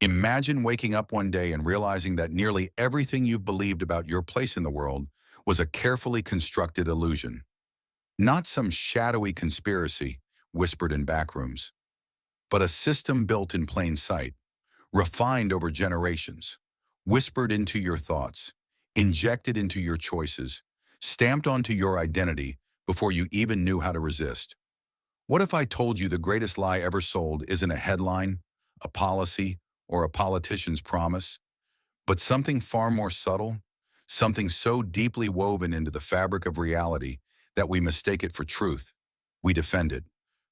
Imagine waking up one day and realizing that nearly everything you've believed about your place in the world was a carefully constructed illusion, not some shadowy conspiracy whispered in backrooms, but a system built in plain sight, refined over generations, whispered into your thoughts, injected into your choices, stamped onto your identity before you even knew how to resist. What if I told you the greatest lie ever sold isn't a headline, a policy, or a politician's promise, but something far more subtle, something so deeply woven into the fabric of reality that we mistake it for truth. We defend it.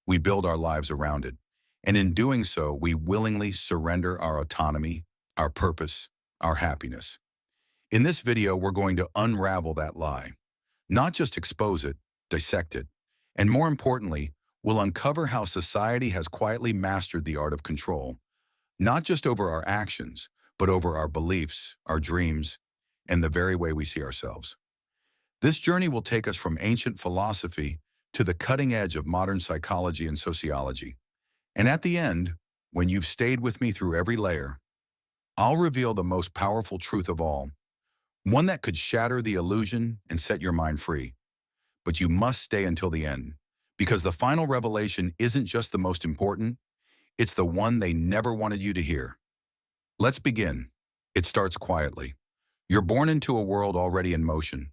We build our lives around it. And in doing so, we willingly surrender our autonomy, our purpose, our happiness. In this video, we're going to unravel that lie, not just expose it, dissect it, and more importantly, we'll uncover how society has quietly mastered the art of control, not just over our actions, but over our beliefs, our dreams, and the very way we see ourselves. This journey will take us from ancient philosophy to the cutting edge of modern psychology and sociology. And at the end, when you've stayed with me through every layer, I'll reveal the most powerful truth of all, one that could shatter the illusion and set your mind free. But you must stay until the end, because the final revelation isn't just the most important, it's the one they never wanted you to hear. Let's begin. It starts quietly. You're born into a world already in motion.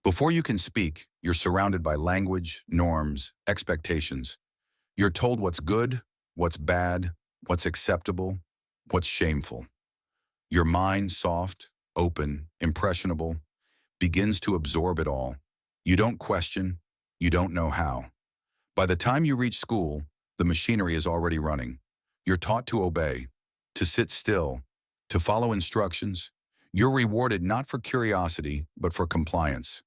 Before you can speak, you're surrounded by language, norms, expectations. You're told what's good, what's bad, what's acceptable, what's shameful. Your mind, soft, open, impressionable, begins to absorb it all. You don't question, you don't know how. By the time you reach school, the machinery is already running. You're taught to obey, to sit still, to follow instructions. You're rewarded not for curiosity, but for compliance.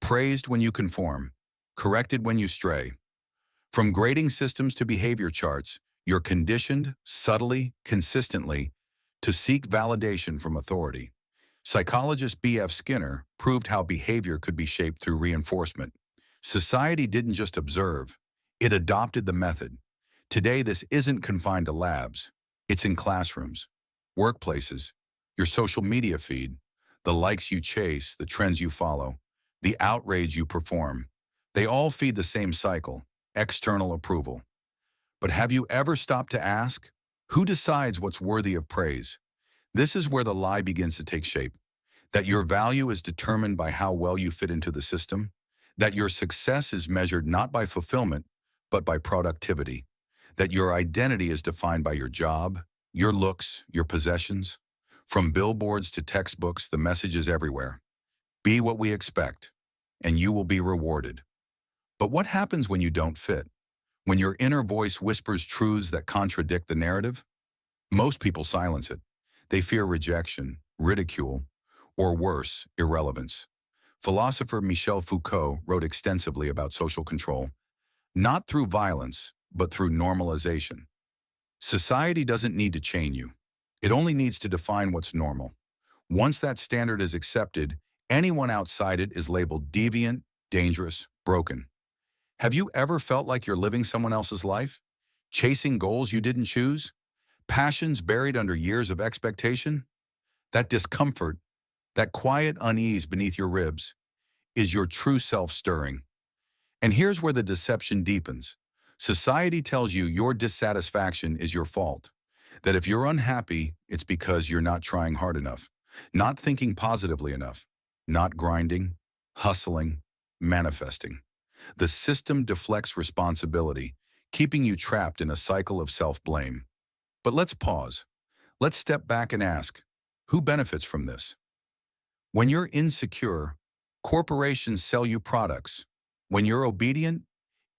Praised when you conform, corrected when you stray. From grading systems to behavior charts, you're conditioned, subtly, consistently, to seek validation from authority. Psychologist B.F. Skinner proved how behavior could be shaped through reinforcement. Society didn't just observe, it adopted the method. Today, this isn't confined to labs. It's in classrooms, workplaces, your social media feed, the likes you chase, the trends you follow, the outrage you perform. They all feed the same cycle, external approval. But have you ever stopped to ask, who decides what's worthy of praise? This is where the lie begins to take shape. That your value is determined by how well you fit into the system. That your success is measured not by fulfillment, but by productivity. That your identity is defined by your job, your looks, your possessions. From billboards to textbooks, the message is everywhere. Be what we expect, and you will be rewarded. But what happens when you don't fit? When your inner voice whispers truths that contradict the narrative? Most people silence it. They fear rejection, ridicule, or worse, irrelevance. Philosopher Michel Foucault wrote extensively about social control, not through violence, but through normalization. Society doesn't need to chain you. It only needs to define what's normal. Once that standard is accepted, anyone outside it is labeled deviant, dangerous, broken. Have you ever felt like you're living someone else's life? Chasing goals you didn't choose? Passions buried under years of expectation? That discomfort, that quiet unease beneath your ribs, is your true self stirring. And here's where the deception deepens. Society tells you your dissatisfaction is your fault. That if you're unhappy, it's because you're not trying hard enough, not thinking positively enough, not grinding, hustling, manifesting. The system deflects responsibility, keeping you trapped in a cycle of self-blame. But let's pause. Let's step back and ask, who benefits from this? When you're insecure, corporations sell you products. When you're obedient,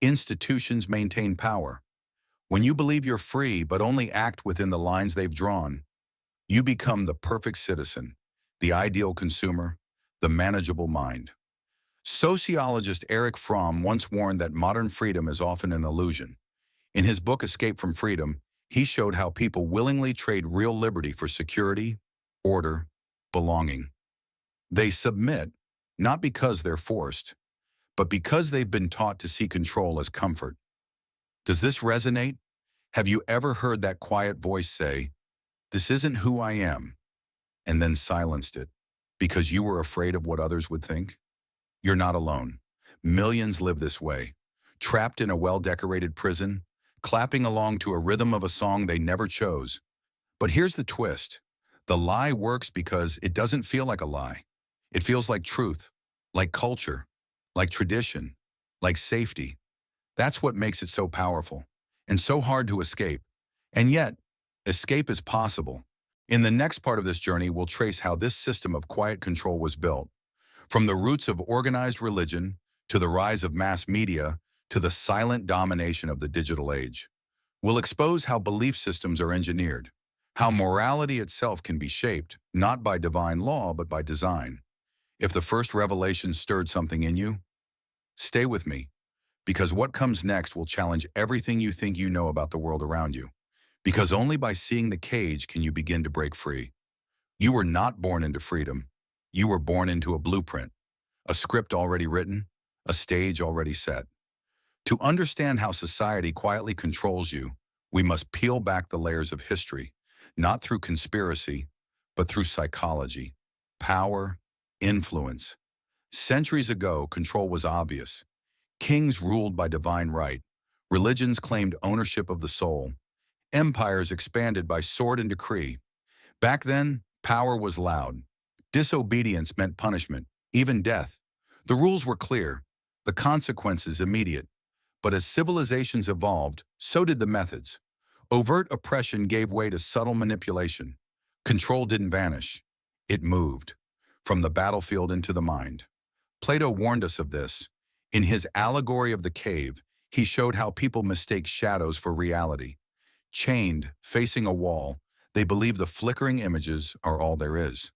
institutions maintain power. When you believe you're free but only act within the lines they've drawn, you become the perfect citizen, the ideal consumer, the manageable mind. Sociologist Eric Fromm once warned that modern freedom is often an illusion. In his book Escape from Freedom, he showed how people willingly trade real liberty for security, order, belonging. They submit, not because they're forced, but because they've been taught to see control as comfort. Does this resonate? Have you ever heard that quiet voice say, This isn't who I am, and then silenced it because you were afraid of what others would think? You're not alone. Millions live this way, trapped in a well-decorated prison, clapping along to a rhythm of a song they never chose. But here's the twist. The lie works because it doesn't feel like a lie. It feels like truth, like culture, like tradition, like safety. That's what makes it so powerful and so hard to escape. And yet, escape is possible. In the next part of this journey, we'll trace how this system of quiet control was built, from the roots of organized religion to the rise of mass media to the silent domination of the digital age. We'll expose how belief systems are engineered, how morality itself can be shaped, not by divine law, but by design. If the first revelation stirred something in you, stay with me, because what comes next will challenge everything you think you know about the world around you. Because only by seeing the cage can you begin to break free. You were not born into freedom. You were born into a blueprint, a script already written, a stage already set. To understand how society quietly controls you, we must peel back the layers of history, not through conspiracy, but through psychology, power, influence. Centuries ago, control was obvious. Kings ruled by divine right. Religions claimed ownership of the soul. Empires expanded by sword and decree. Back then, power was loud. Disobedience meant punishment, even death. The rules were clear, the consequences immediate. But as civilizations evolved, so did the methods. Overt oppression gave way to subtle manipulation. Control didn't vanish. It moved, from the battlefield into the mind. Plato warned us of this. In his allegory of the cave, he showed how people mistake shadows for reality. Chained, facing a wall, they believe the flickering images are all there is.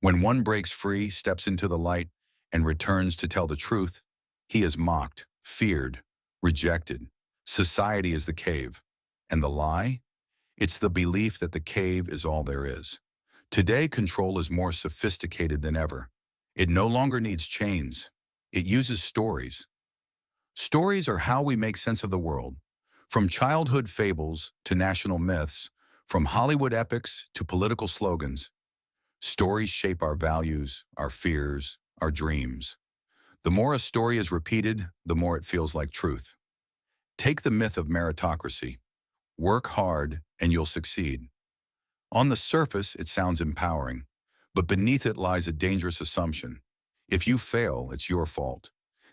When one breaks free, steps into the light, and returns to tell the truth, he is mocked, feared, rejected. Society is the cave. And the lie? It's the belief that the cave is all there is. Today, control is more sophisticated than ever. It no longer needs chains. It uses stories. Stories are how we make sense of the world. From childhood fables to national myths, from Hollywood epics to political slogans, stories shape our values, our fears, our dreams. The more a story is repeated, the more it feels like truth. Take the myth of meritocracy. Work hard and you'll succeed. On the surface, it sounds empowering, but beneath it lies a dangerous assumption. If you fail, it's your fault.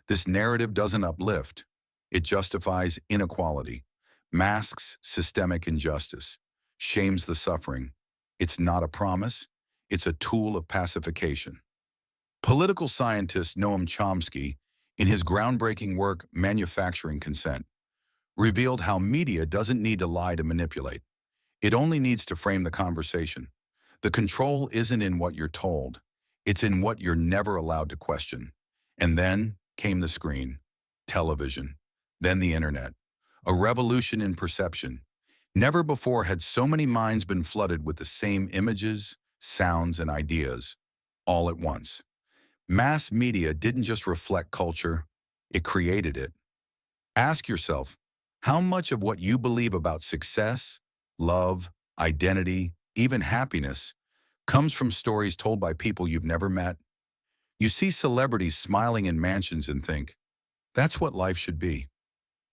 This narrative doesn't uplift. It justifies inequality, masks systemic injustice, shames the suffering. It's not a promise. It's a tool of pacification. Political scientist Noam Chomsky, in his groundbreaking work Manufacturing Consent, revealed how media doesn't need to lie to manipulate. It only needs to frame the conversation. The control isn't in what you're told. It's in what you're never allowed to question. And then came the screen, television, then the internet. A revolution in perception. Never before had so many minds been flooded with the same images, sounds, and ideas, all at once. Mass media didn't just reflect culture, it created it. Ask yourself, how much of what you believe about success, love, identity, even happiness, comes from stories told by people you've never met? You see celebrities smiling in mansions and think, that's what life should be.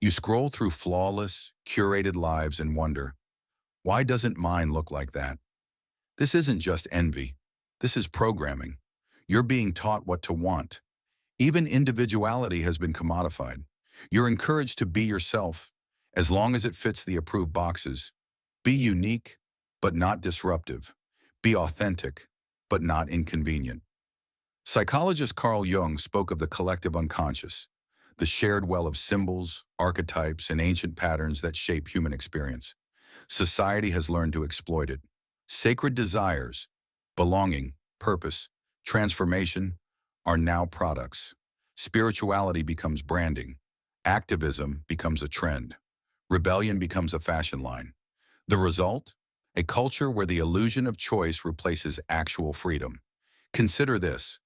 You scroll through flawless, curated lives and wonder, why doesn't mine look like that? This isn't just envy. This is programming. You're being taught what to want. Even individuality has been commodified. You're encouraged to be yourself, as long as it fits the approved boxes. Be unique, but not disruptive. Be authentic, but not inconvenient. Psychologist Carl Jung spoke of the collective unconscious, the shared well of symbols, archetypes, and ancient patterns that shape human experience. Society has learned to exploit it. Sacred desires, belonging, purpose, transformation are now products. Spirituality becomes branding. Activism becomes a trend. Rebellion becomes a fashion line. The result? A culture where the illusion of choice replaces actual freedom. Consider this.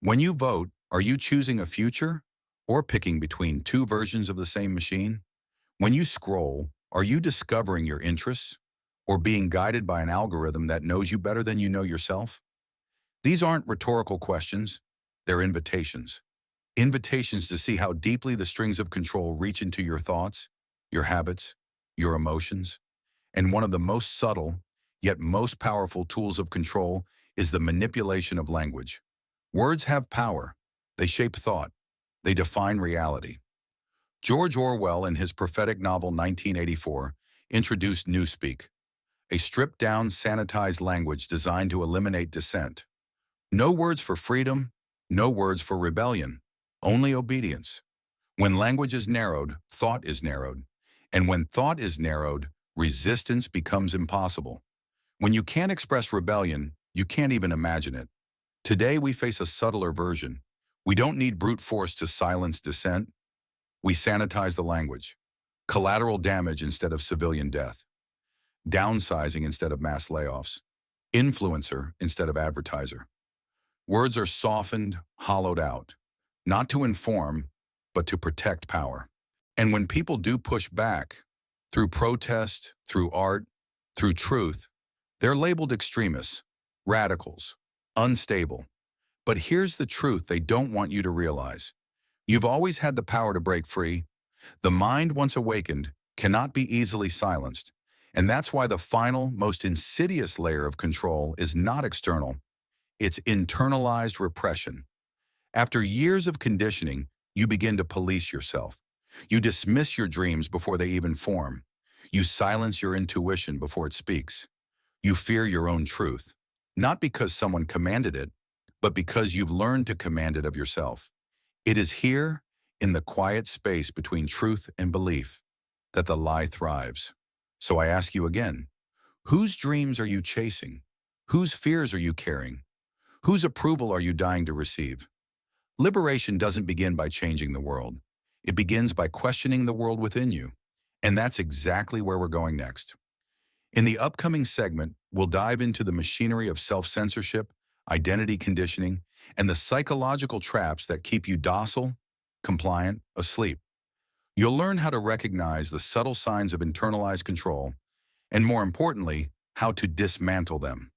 When you vote, are you choosing a future or picking between two versions of the same machine? When you scroll, are you discovering your interests or being guided by an algorithm that knows you better than you know yourself? These aren't rhetorical questions, they're invitations. Invitations to see how deeply the strings of control reach into your thoughts, your habits, your emotions. And one of the most subtle, yet most powerful tools of control is the manipulation of language. Words have power. They shape thought. They define reality. George Orwell, in his prophetic novel 1984, introduced Newspeak, a stripped-down, sanitized language designed to eliminate dissent. No words for freedom, no words for rebellion, only obedience. When language is narrowed, thought is narrowed. And when thought is narrowed, resistance becomes impossible. When you can't express rebellion, you can't even imagine it. Today we face a subtler version. We don't need brute force to silence dissent. We sanitize the language. Collateral damage instead of civilian death. Downsizing instead of mass layoffs. Influencer instead of advertiser. Words are softened, hollowed out, not to inform, but to protect power. And when people do push back, through protest, through art, through truth, they're labeled extremists, radicals, unstable. But here's the truth they don't want you to realize. You've always had the power to break free. The mind, once awakened, cannot be easily silenced. And that's why the final, most insidious layer of control is not external. It's internalized repression. After years of conditioning, you begin to police yourself. You dismiss your dreams before they even form. You silence your intuition before it speaks. You fear your own truth, not because someone commanded it, but because you've learned to command it of yourself. It is here, in the quiet space between truth and belief, that the lie thrives. So I ask you again, whose dreams are you chasing? Whose fears are you carrying? Whose approval are you dying to receive? Liberation doesn't begin by changing the world. It begins by questioning the world within you. And that's exactly where we're going next. In the upcoming segment, we'll dive into the machinery of self-censorship, identity conditioning, and the psychological traps that keep you docile, compliant, asleep. You'll learn how to recognize the subtle signs of internalized control, and more importantly, how to dismantle them.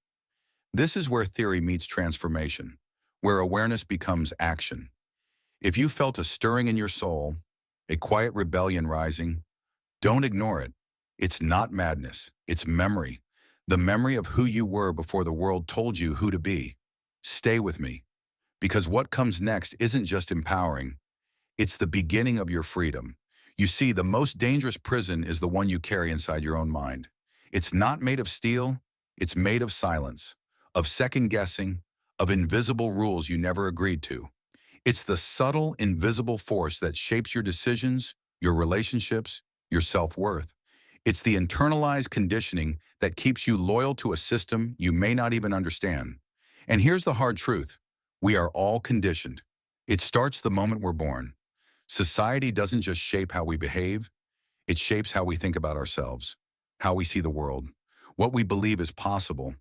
This is where theory meets transformation, where awareness becomes action. If you felt a stirring in your soul, a quiet rebellion rising, don't ignore it. It's not madness, it's memory. The memory of who you were before the world told you who to be. Stay with me, because what comes next isn't just empowering, it's the beginning of your freedom. You see, the most dangerous prison is the one you carry inside your own mind. It's not made of steel, it's made of silence, of second-guessing, of invisible rules you never agreed to. It's the subtle, invisible force that shapes your decisions, your relationships, your self-worth. It's the internalized conditioning that keeps you loyal to a system you may not even understand. And here's the hard truth. We are all conditioned. It starts the moment we're born. Society doesn't just shape how we behave, it shapes how we think about ourselves, how we see the world, what we believe is possible.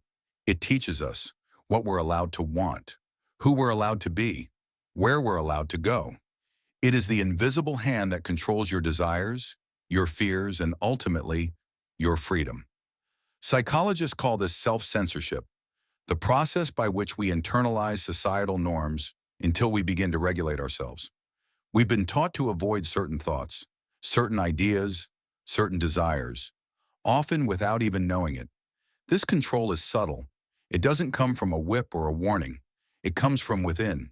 It teaches us what we're allowed to want, who we're allowed to be, where we're allowed to go. It is the invisible hand that controls your desires, your fears, and ultimately, your freedom. Psychologists call this self-censorship, the process by which we internalize societal norms until we begin to regulate ourselves. We've been taught to avoid certain thoughts, certain ideas, certain desires, often without even knowing it. This control is subtle. It doesn't come from a whip or a warning. It comes from within.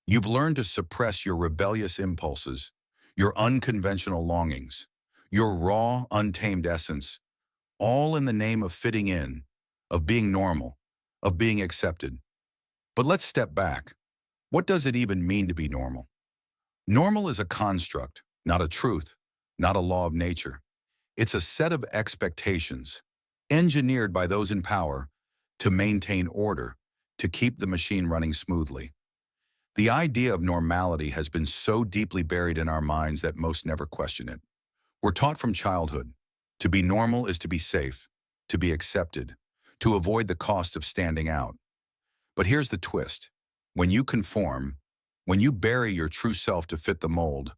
You've learned to suppress your rebellious impulses, your unconventional longings, your raw, untamed essence, all in the name of fitting in, of being normal, of being accepted. But let's step back. What does it even mean to be normal? Normal is a construct, not a truth, not a law of nature. It's a set of expectations, engineered by those in power to maintain order, to keep the machine running smoothly. The idea of normality has been so deeply buried in our minds that most never question it. We're taught from childhood, to be normal is to be safe, to be accepted, to avoid the cost of standing out. But here's the twist. When you conform, when you bury your true self to fit the mold,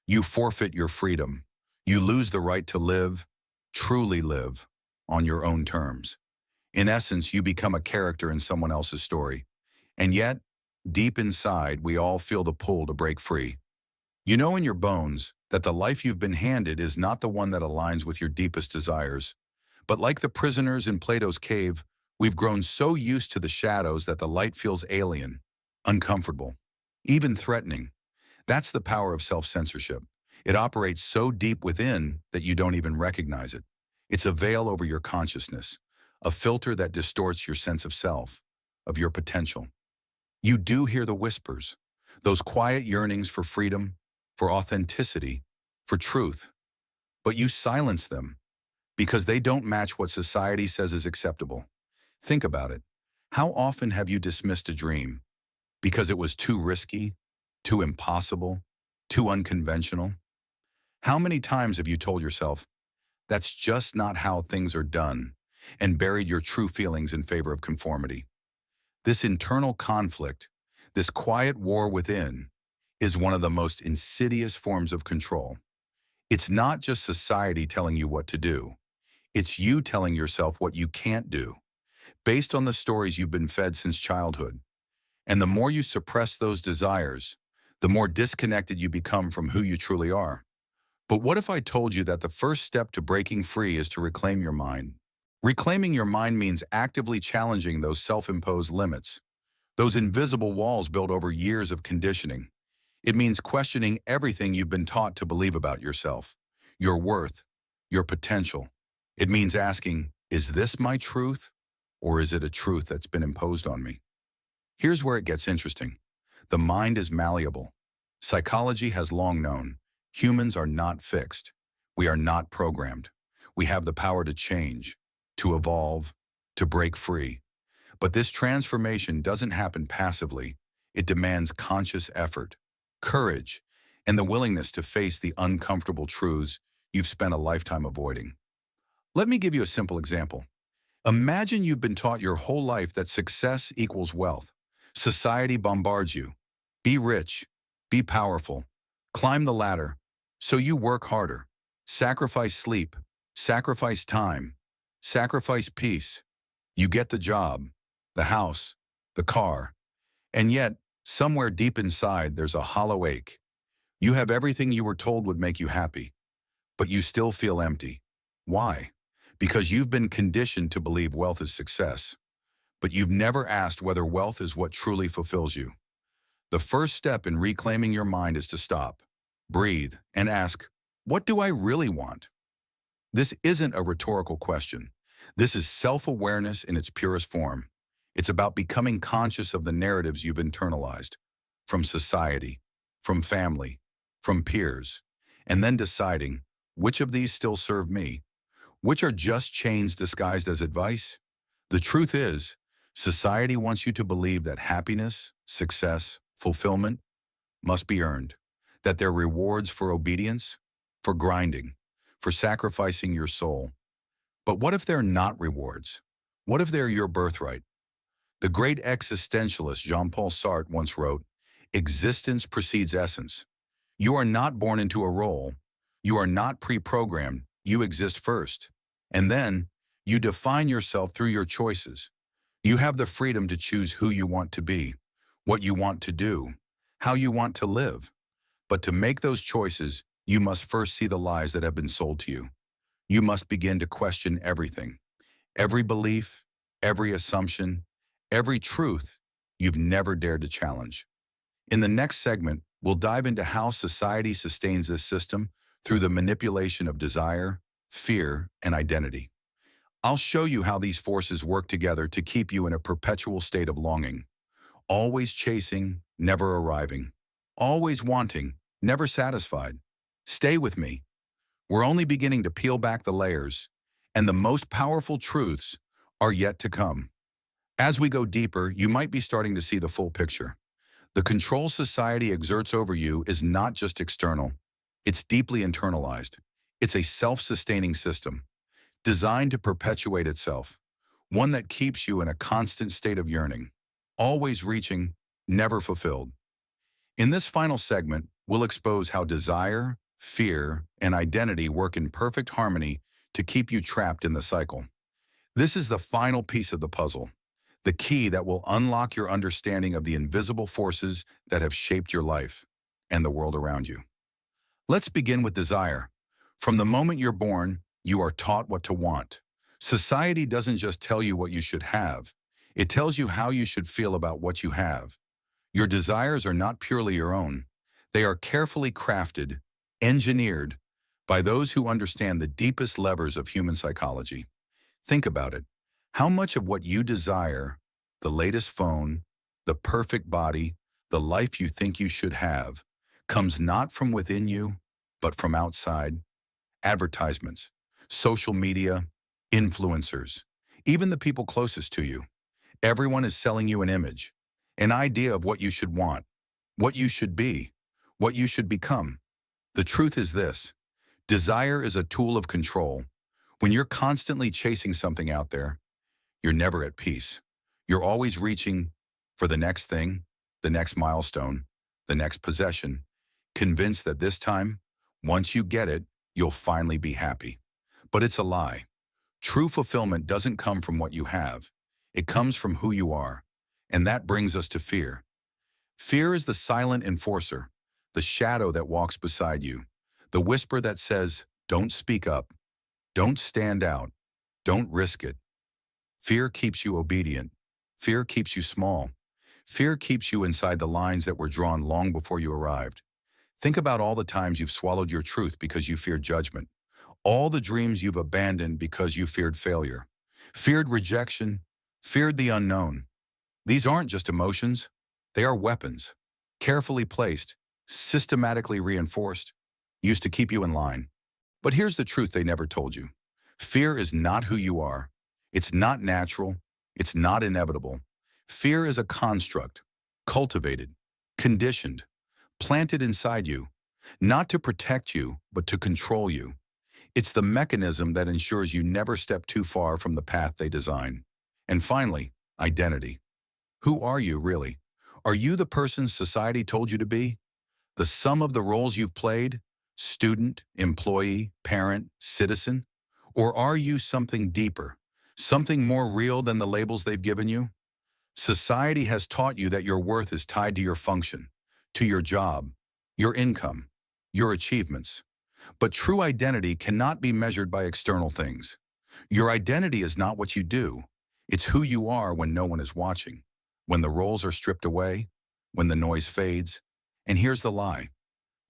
you forfeit your freedom. You lose the right to live, truly live. on your own terms. In essence, you become a character in someone else's story. And yet, deep inside, we all feel the pull to break free. You know in your bones that the life you've been handed is not the one that aligns with your deepest desires. But like the prisoners in Plato's cave, we've grown so used to the shadows that the light feels alien, uncomfortable, even threatening. That's the power of self-censorship. It operates so deep within that you don't even recognize it. It's a veil over your consciousness, a filter that distorts your sense of self, of your potential. You do hear the whispers, those quiet yearnings for freedom, for authenticity, for truth, but you silence them because they don't match what society says is acceptable. Think about it. How often have you dismissed a dream because it was too risky, too impossible, too unconventional? How many times have you told yourself, that's just not how things are done, and buried your true feelings in favor of conformity? This internal conflict, this quiet war within, is one of the most insidious forms of control. It's not just society telling you what to do. It's you telling yourself what you can't do, based on the stories you've been fed since childhood. And the more you suppress those desires, the more disconnected you become from who you truly are. But what if I told you that the first step to breaking free is to reclaim your mind? Reclaiming your mind means actively challenging those self-imposed limits, those invisible walls built over years of conditioning. It means questioning everything you've been taught to believe about yourself, your worth, your potential. It means asking, is this my truth, or is it a truth that's been imposed on me? Here's where it gets interesting. The mind is malleable. Psychology has long known humans are not fixed. We are not programmed. We have the power to change, to evolve, to break free. But this transformation doesn't happen passively. It demands conscious effort, courage, and the willingness to face the uncomfortable truths you've spent a lifetime avoiding. Let me give you a simple example. Imagine you've been taught your whole life that success equals wealth. Society bombards you. Be rich, be powerful, climb the ladder. So you work harder, sacrifice sleep, sacrifice time, sacrifice peace. You get the job, the house, the car, and yet, somewhere deep inside, there's a hollow ache. You have everything you were told would make you happy, but you still feel empty. Why? Because you've been conditioned to believe wealth is success, but you've never asked whether wealth is what truly fulfills you. The first step in reclaiming your mind is to stop, breathe, and ask, what do I really want? This isn't a rhetorical question. This is self-awareness in its purest form. It's about becoming conscious of the narratives you've internalized, from society, from family, from peers, and then deciding which of these still serve me, which are just chains disguised as advice. The truth is, society wants you to believe that happiness, success, fulfillment must be earned, that they're rewards for obedience, for grinding, for sacrificing your soul. But what if they're not rewards? What if they're your birthright? The great existentialist Jean-Paul Sartre once wrote, "Existence precedes essence." You are not born into a role. You are not pre-programmed. You exist first. And then you define yourself through your choices. You have the freedom to choose who you want to be, what you want to do, how you want to live. But to make those choices, you must first see the lies that have been sold to you. You must begin to question everything, every belief, every assumption, every truth you've never dared to challenge. In the next segment, we'll dive into how society sustains this system through the manipulation of desire, fear, and identity. I'll show you how these forces work together to keep you in a perpetual state of longing, always chasing, never arriving, always wanting, never satisfied. Stay with me. We're only beginning to peel back the layers, and the most powerful truths are yet to come. As we go deeper, you might be starting to see the full picture. The control society exerts over you is not just external. It's deeply internalized. It's a self-sustaining system, designed to perpetuate itself, one that keeps you in a constant state of yearning, always reaching, never fulfilled. In this final segment, we'll expose how desire, fear, and identity work in perfect harmony to keep you trapped in the cycle. This is the final piece of the puzzle, the key that will unlock your understanding of the invisible forces that have shaped your life and the world around you. Let's begin with desire. From the moment you're born, you are taught what to want. Society doesn't just tell you what you should have, it tells you how you should feel about what you have. Your desires are not purely your own. They are carefully crafted, engineered, by those who understand the deepest levers of human psychology. Think about it. How much of what you desire, the latest phone, the perfect body, the life you think you should have, comes not from within you, but from outside? Advertisements, social media, influencers, even the people closest to you. Everyone is selling you an image, an idea of what you should want, what you should be, what you should become. The truth is this: desire is a tool of control. When you're constantly chasing something out there, you're never at peace. You're always reaching for the next thing, the next milestone, the next possession, convinced that this time, once you get it, you'll finally be happy. But it's a lie. True fulfillment doesn't come from what you have. It comes from who you are. And that brings us to fear. Fear is the silent enforcer, the shadow that walks beside you, the whisper that says, don't speak up, don't stand out, don't risk it. Fear keeps you obedient. Fear keeps you small. Fear keeps you inside the lines that were drawn long before you arrived. Think about all the times you've swallowed your truth because you feared judgment. All the dreams you've abandoned because you feared failure, feared rejection, feared the unknown. These aren't just emotions. They are weapons, carefully placed, systematically reinforced, used to keep you in line. But here's the truth they never told you. Fear is not who you are. It's not natural. It's not inevitable. Fear is a construct, cultivated, conditioned, planted inside you, not to protect you, but to control you. It's the mechanism that ensures you never step too far from the path they design. And finally, identity. Who are you, really? Are you the person society told you to be? The sum of the roles you've played? Student, employee, parent, citizen? Or are you something deeper, something more real than the labels they've given you? Society has taught you that your worth is tied to your function, to your job, your income, your achievements. But true identity cannot be measured by external things. Your identity is not what you do. It's who you are when no one is watching, when the roles are stripped away, when the noise fades. And here's the lie.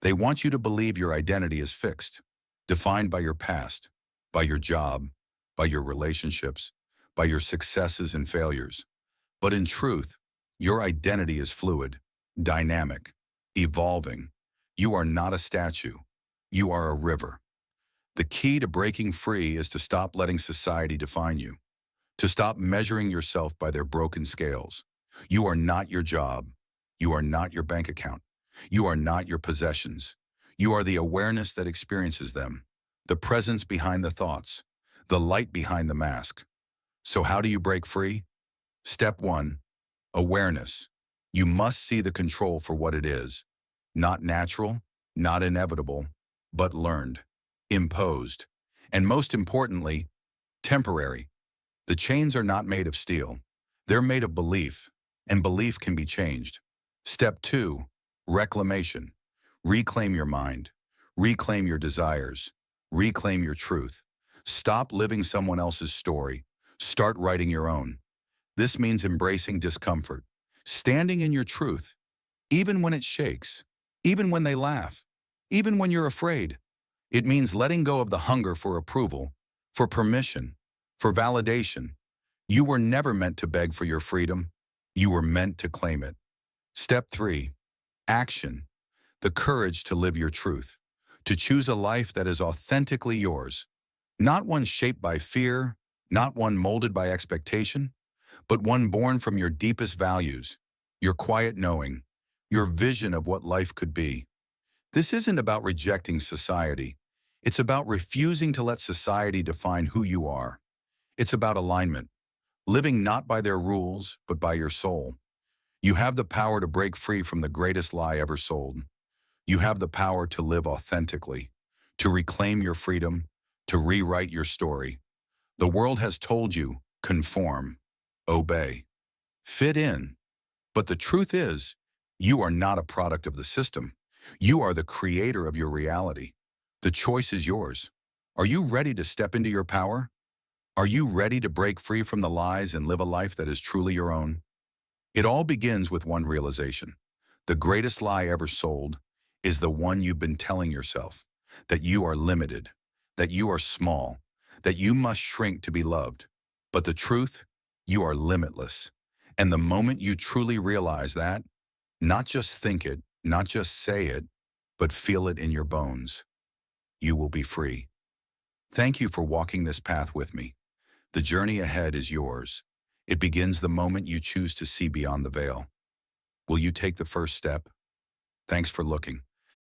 They want you to believe your identity is fixed, defined by your past, by your job, by your relationships, by your successes and failures. But in truth, your identity is fluid, dynamic, evolving. You are not a statue. You are a river. The key to breaking free is to stop letting society define you, to stop measuring yourself by their broken scales. You are not your job. You are not your bank account. You are not your possessions. You are the awareness that experiences them, the presence behind the thoughts, the light behind the mask. So how do you break free? Step 1, awareness. You must see the control for what it is. Not natural, not inevitable, but learned, imposed, and most importantly, temporary. The chains are not made of steel. They're made of belief, and belief can be changed. Step 2, reclamation. Reclaim your mind. Reclaim your desires. Reclaim your truth. Stop living someone else's story. Start writing your own. This means embracing discomfort, standing in your truth, even when it shakes, even when they laugh, even when you're afraid. It means letting go of the hunger for approval, for permission, for validation. You were never meant to beg for your freedom. You were meant to claim it. Step 3, action. The courage to live your truth, to choose a life that is authentically yours, not one shaped by fear, not one molded by expectation, but one born from your deepest values, your quiet knowing, your vision of what life could be. This isn't about rejecting society. It's about refusing to let society define who you are. It's about alignment, living not by their rules, but by your soul. You have the power to break free from the greatest lie ever sold. You have the power to live authentically, to reclaim your freedom, to rewrite your story. The world has told you, conform, obey, fit in. But the truth is, you are not a product of the system. You are the creator of your reality. The choice is yours. Are you ready to step into your power? Are you ready to break free from the lies and live a life that is truly your own? It all begins with one realization. The greatest lie ever sold is the one you've been telling yourself, that you are limited, that you are small, that you must shrink to be loved. But the truth, you are limitless. And the moment you truly realize that, not just think it, not just say it, but feel it in your bones, you will be free. Thank you for walking this path with me. The journey ahead is yours. It begins the moment you choose to see beyond the veil. Will you take the first step? Thanks for looking.